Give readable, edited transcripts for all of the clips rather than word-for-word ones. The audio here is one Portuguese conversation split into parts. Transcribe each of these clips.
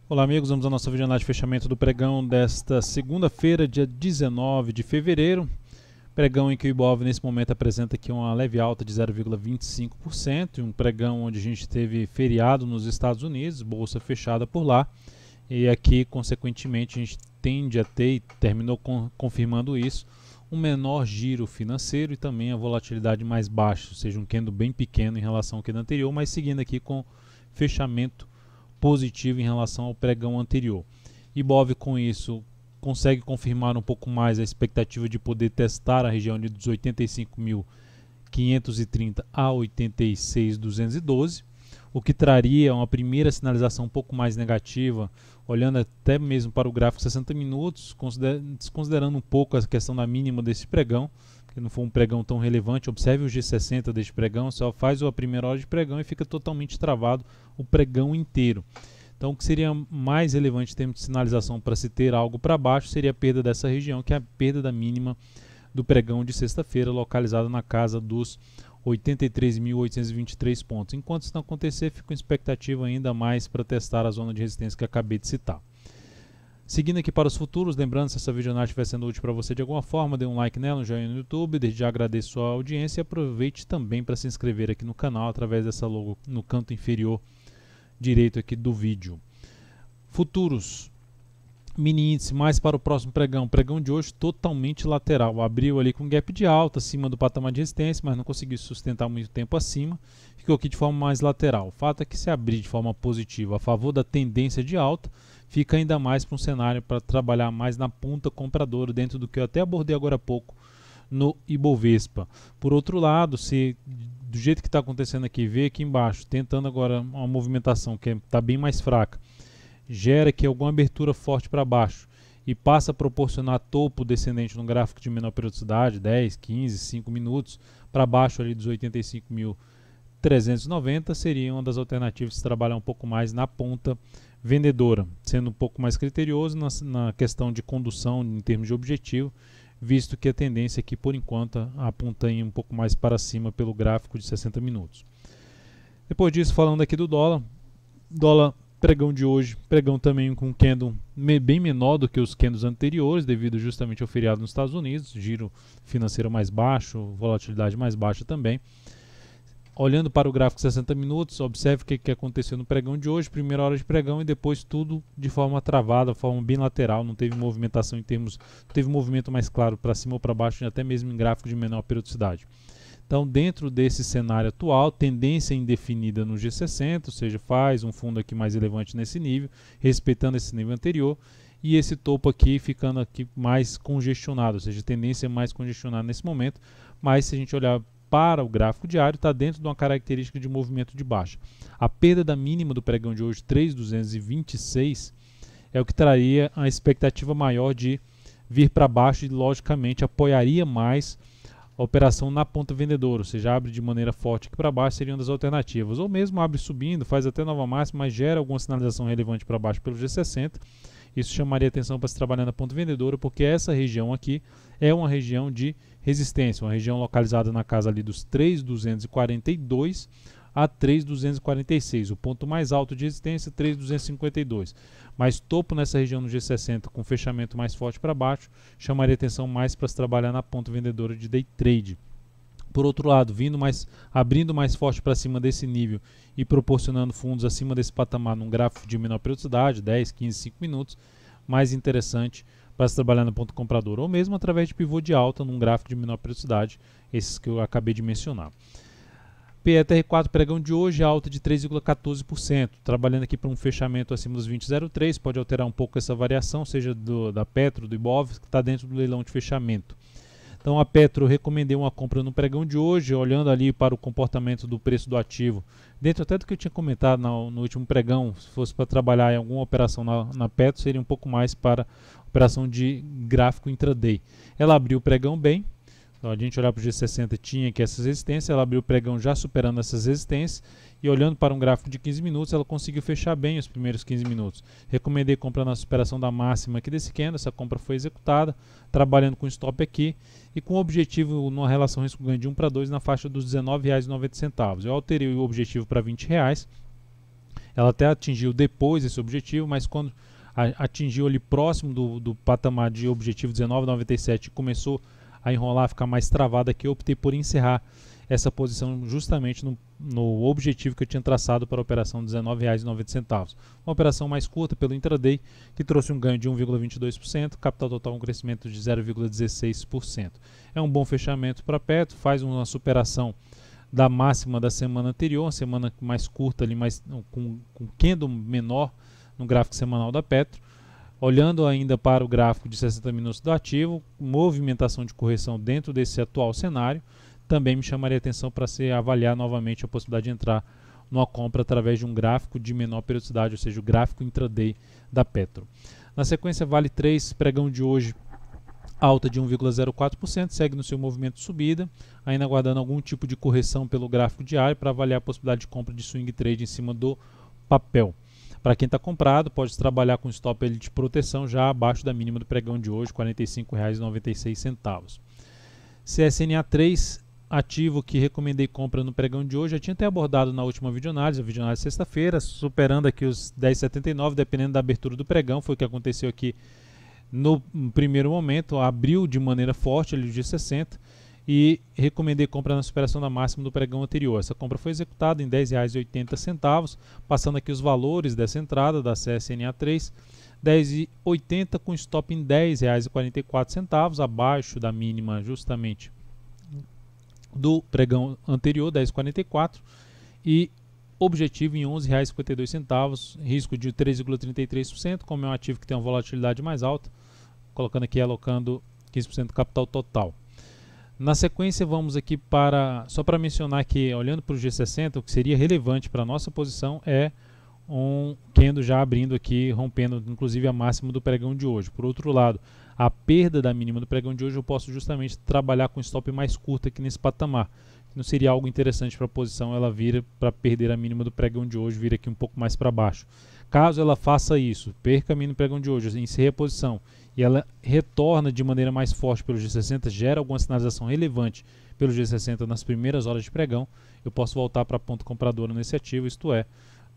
Olá amigos, vamos à nossa videoanálise de fechamento do pregão desta segunda-feira, dia 19 de fevereiro. Pregão em que o Ibov nesse momento apresenta aqui uma leve alta de 0,25%, um pregão onde a gente teve feriado nos Estados Unidos, bolsa fechada por lá, e aqui consequentemente a gente tende a ter, e terminou confirmando isso, um menor giro financeiro e também a volatilidade mais baixa, ou seja, um candle bem pequeno em relação ao candle anterior, mas seguindo aqui com fechamento positivo em relação ao pregão anterior. Ibov com isso consegue confirmar um pouco mais a expectativa de poder testar a região dos 85.530 a 86.212, o que traria uma primeira sinalização um pouco mais negativa, olhando até mesmo para o gráfico 60 minutos, desconsiderando um pouco a questão da mínima desse pregão, que não foi um pregão tão relevante. Observe o G60 deste pregão, só faz a primeira hora de pregão e fica totalmente travado o pregão inteiro. Então o que seria mais relevante em termos de sinalização para se ter algo para baixo seria a perda dessa região, que é a perda da mínima do pregão de sexta-feira, localizada na casa dos 83.823 pontos. Enquanto isso não acontecer, fica com expectativa ainda mais para testar a zona de resistência que acabei de citar. Seguindo aqui para os futuros, lembrando, se essa videoanálise estiver sendo útil para você de alguma forma, dê um like nela, um joinha no YouTube, desde já agradeço a sua audiência e aproveite também para se inscrever aqui no canal através dessa logo no canto inferior direito aqui do vídeo. Futuros, mini índice mais para o próximo pregão. Pregão de hoje totalmente lateral, abriu ali com gap de alta acima do patamar de resistência, mas não conseguiu sustentar muito tempo acima, ficou aqui de forma mais lateral. O fato é que se abrir de forma positiva a favor da tendência de alta, fica ainda mais para um cenário para trabalhar mais na ponta compradora, dentro do que eu até abordei agora há pouco no Ibovespa. Por outro lado, se do jeito que está acontecendo aqui, vê aqui embaixo, tentando agora uma movimentação que está bem mais fraca, gera aqui alguma abertura forte para baixo e passa a proporcionar topo descendente no gráfico de menor periodicidade, 10, 15, 5 minutos, para baixo ali dos 85.390, seria uma das alternativas se trabalhar um pouco mais na ponta vendedora, sendo um pouco mais criterioso na questão de condução em termos de objetivo, visto que a tendência aqui por enquanto aponta um pouco mais para cima pelo gráfico de 60 minutos. Depois disso, falando aqui do dólar, pregão de hoje, pregão também com um candle bem menor do que os candles anteriores, devido justamente ao feriado nos Estados Unidos, giro financeiro mais baixo, volatilidade mais baixa também. Olhando para o gráfico 60 minutos, observe o que aconteceu no pregão de hoje, primeira hora de pregão e depois tudo de forma travada, forma bem lateral, não teve movimentação em termos, teve movimento mais claro para cima ou para baixo, até mesmo em gráfico de menor periodicidade. Então, dentro desse cenário atual, tendência indefinida no G60, ou seja, faz um fundo aqui mais relevante nesse nível, respeitando esse nível anterior, e esse topo aqui ficando aqui mais congestionado, ou seja, tendência mais congestionada nesse momento, mas se a gente olhar para o gráfico diário, está dentro de uma característica de movimento de baixa. A perda da mínima do pregão de hoje, 3.226, é o que traria a expectativa maior de vir para baixo e, logicamente, apoiaria mais a operação na ponta vendedora, ou seja, abre de maneira forte aqui para baixo, seriam das alternativas. Ou mesmo abre subindo, faz até nova máxima, mas gera alguma sinalização relevante para baixo pelo G60. Isso chamaria atenção para se trabalhar na ponta vendedora, porque essa região aqui é uma região de resistência, uma região localizada na casa ali dos 3.242 a 3.246, o ponto mais alto de resistência 3.252, mas topo nessa região no G60 com fechamento mais forte para baixo, chamaria atenção mais para se trabalhar na ponta vendedora de day trade. Por outro lado, abrindo mais forte para cima desse nível e proporcionando fundos acima desse patamar num gráfico de menor periodicidade, 10, 15, 5 minutos, mais interessante para se trabalhar na ponta compradora, ou mesmo através de pivô de alta num gráfico de menor periodicidade, esses que eu acabei de mencionar. PETR4 pregão de hoje, alta de 3,14%, trabalhando aqui para um fechamento acima dos 20,03, pode alterar um pouco essa variação, seja da Petro, do Ibov, que está dentro do leilão de fechamento. Então a Petro, recomendei uma compra no pregão de hoje, olhando ali para o comportamento do preço do ativo, dentro até do que eu tinha comentado no último pregão, se fosse para trabalhar em alguma operação na Petro, seria um pouco mais para operação de gráfico intraday. Ela abriu o pregão bem, então a gente olhar para o G60 tinha aqui essas resistências, ela abriu o pregão já superando essas resistências, e olhando para um gráfico de 15 minutos, ela conseguiu fechar bem os primeiros 15 minutos. Recomendei comprar na superação da máxima aqui desse candle, essa compra foi executada, trabalhando com stop aqui, e com o objetivo numa relação risco-ganho de 1 para 2 na faixa dos R$ 19,90. Eu alterei o objetivo para R$ 20, Ela até atingiu depois esse objetivo, mas quando atingiu ali próximo do patamar de objetivo 19,97 e começou a enrolar, a ficar mais travada aqui, eu optei por encerrar essa posição justamente no objetivo que eu tinha traçado para a operação R$ 19,90. Uma operação mais curta pelo intraday, que trouxe um ganho de 1,22%, capital total um crescimento de 0,16%. É um bom fechamento para Petro, faz uma superação da máxima da semana anterior, uma semana mais curta, ali, com candle menor no gráfico semanal da Petro. Olhando ainda para o gráfico de 60 minutos do ativo, movimentação de correção dentro desse atual cenário, também me chamaria atenção para se avaliar novamente a possibilidade de entrar numa compra através de um gráfico de menor periodicidade, ou seja, o gráfico intraday da Petro. Na sequência, Vale 3, pregão de hoje, alta de 1,04%, segue no seu movimento de subida, ainda aguardando algum tipo de correção pelo gráfico diário para avaliar a possibilidade de compra de swing trade em cima do papel. Para quem está comprado, pode trabalhar com stop de proteção já abaixo da mínima do pregão de hoje, R$ 45,96. CSNA 3, ativo que recomendei compra no pregão de hoje, já tinha até abordado na última videoanálise, a videoanálise sexta-feira, superando aqui os 10,79, dependendo da abertura do pregão, foi o que aconteceu aqui no primeiro momento, abriu de maneira forte ali de 60 e recomendei compra na superação da máxima do pregão anterior. Essa compra foi executada em R$ 10,80, passando aqui os valores dessa entrada da CSNA 3, R$ 10,80 com stop em R$ 10,44, abaixo da mínima justamente do pregão anterior, 10,44, e objetivo em R$ 11,52, risco de 3,33%, como é um ativo que tem uma volatilidade mais alta, colocando aqui, alocando 15% do capital total. Na sequência, vamos aqui só para mencionar que, olhando para o G60, o que seria relevante para a nossa posição é um candle já abrindo aqui, rompendo inclusive a máxima do pregão de hoje. Por outro lado, a perda da mínima do pregão de hoje, eu posso justamente trabalhar com stop mais curto aqui nesse patamar. Não seria algo interessante para a posição ela vir para perder a mínima do pregão de hoje, vir aqui um pouco mais para baixo. Caso ela faça isso, perca a mínima do pregão de hoje, encerre a posição e ela retorna de maneira mais forte pelo G60, gera alguma sinalização relevante pelo G60 nas primeiras horas de pregão, eu posso voltar para a ponta compradora nesse ativo, isto é,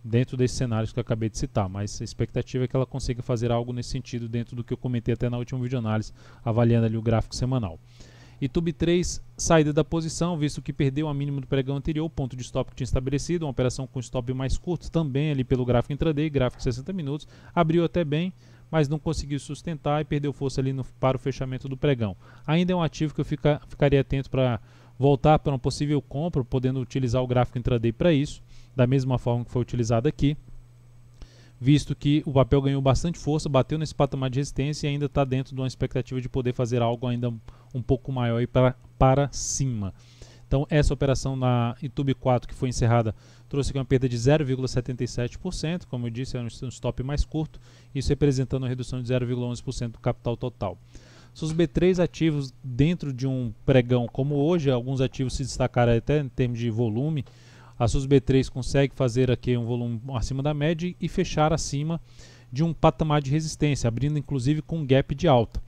dentro desses cenários que eu acabei de citar, mas a expectativa é que ela consiga fazer algo nesse sentido dentro do que eu comentei até na última videoanálise, avaliando ali o gráfico semanal. Itube 3, saída da posição, visto que perdeu a mínima do pregão anterior, o ponto de stop que tinha estabelecido, uma operação com stop mais curto, também ali pelo gráfico intraday, gráfico 60 minutos, abriu até bem, mas não conseguiu sustentar e perdeu força ali para o fechamento do pregão. Ainda é um ativo que eu ficaria atento para voltar para uma possível compra, podendo utilizar o gráfico intraday para isso, da mesma forma que foi utilizado aqui, visto que o papel ganhou bastante força, bateu nesse patamar de resistência e ainda está dentro de uma expectativa de poder fazer algo ainda um pouco maior aí para cima. Então essa operação na Itube 4 que foi encerrada trouxe aqui uma perda de 0,77%, como eu disse, é um stop mais curto, isso representando uma redução de 0,11% do capital total. Se os B3 ativos dentro de um pregão como hoje, alguns ativos se destacaram até em termos de volume, a SUS B3 consegue fazer aqui um volume acima da média e fechar acima de um patamar de resistência, abrindo inclusive com um gap de alta.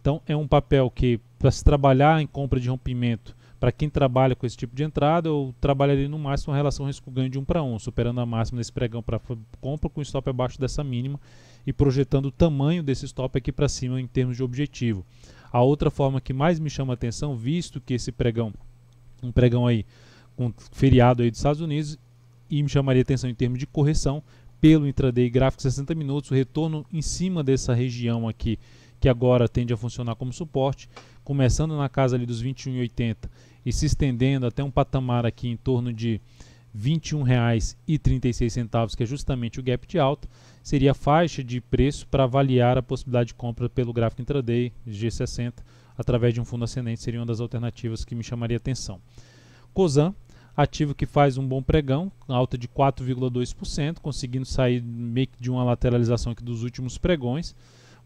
Então é um papel que, para se trabalhar em compra de rompimento, para quem trabalha com esse tipo de entrada, eu trabalharia no máximo uma relação risco-ganho de 1 para 1, superando a máxima desse pregão para compra com stop abaixo dessa mínima e projetando o tamanho desse stop aqui para cima em termos de objetivo. A outra forma que mais me chama a atenção, visto que esse pregão, um pregão aí com feriado aí dos Estados Unidos, e me chamaria atenção em termos de correção pelo intraday gráfico 60 minutos, o retorno em cima dessa região aqui, que agora tende a funcionar como suporte, começando na casa ali dos 21,80 e se estendendo até um patamar aqui em torno de R$ 21,36, que é justamente o gap de alta, seria a faixa de preço para avaliar a possibilidade de compra pelo gráfico intraday G60 através de um fundo ascendente, seria uma das alternativas que me chamaria atenção. Cosan, ativo que faz um bom pregão, alta de 4,2%, conseguindo sair meio que de uma lateralização aqui dos últimos pregões,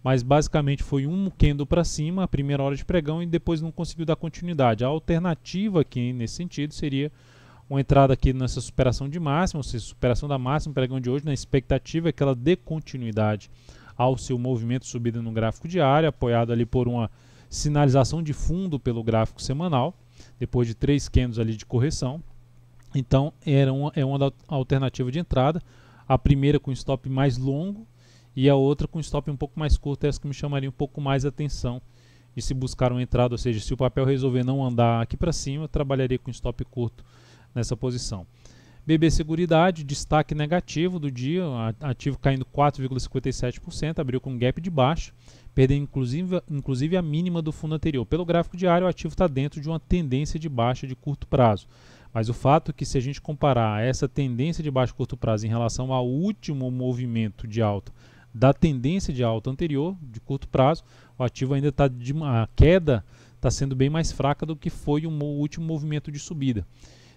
mas basicamente foi um candle para cima, a primeira hora de pregão, e depois não conseguiu dar continuidade. A alternativa aqui nesse sentido seria uma entrada aqui nessa superação de máxima, ou seja, superação da máxima pregão de hoje, na expectativa é que ela dê continuidade ao seu movimento subida no gráfico diário, apoiado ali por uma sinalização de fundo pelo gráfico semanal, depois de 3 candles ali de correção. Então é uma alternativa de entrada. A primeira com stop mais longo e a outra com stop um pouco mais curto, essa que me chamaria um pouco mais a atenção de se buscar uma entrada, ou seja, se o papel resolver não andar aqui para cima, eu trabalharia com stop curto nessa posição. BB Seguridade, destaque negativo do dia, ativo caindo 4,57%, abriu com gap de baixa, perdendo inclusive a mínima do fundo anterior. Pelo gráfico diário, o ativo está dentro de uma tendência de baixa de curto prazo, mas o fato é que se a gente comparar essa tendência de baixo curto prazo em relação ao último movimento de alta da tendência de alta anterior, de curto prazo, o ativo ainda está a queda está sendo bem mais fraca do que foi o último movimento de subida.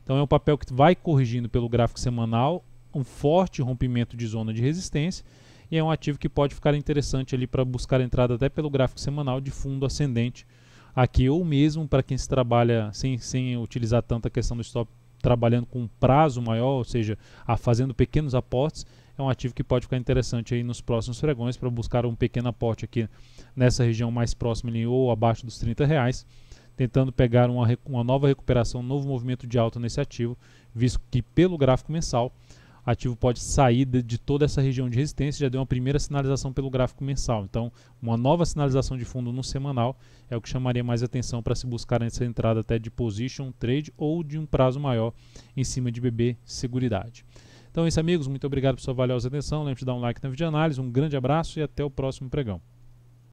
Então é um papel que vai corrigindo pelo gráfico semanal, um forte rompimento de zona de resistência, e é um ativo que pode ficar interessante ali para buscar entrada até pelo gráfico semanal de fundo ascendente aqui, ou mesmo para quem se trabalha sem utilizar tanta questão do stop, trabalhando com um prazo maior, ou seja, fazendo pequenos aportes. É um ativo que pode ficar interessante aí nos próximos pregões para buscar um pequeno aporte aqui nessa região mais próxima ali, ou abaixo dos R$30, tentando pegar uma nova recuperação, um novo movimento de alta nesse ativo, visto que pelo gráfico mensal, o ativo pode sair de toda essa região de resistência, já deu uma primeira sinalização pelo gráfico mensal. Então, uma nova sinalização de fundo no semanal é o que chamaria mais atenção para se buscar essa entrada até de position trade ou de um prazo maior em cima de BB Seguridade. Então é isso, amigos, muito obrigado por sua valiosa atenção, lembre-se de dar um like na videoanálise, um grande abraço e até o próximo pregão.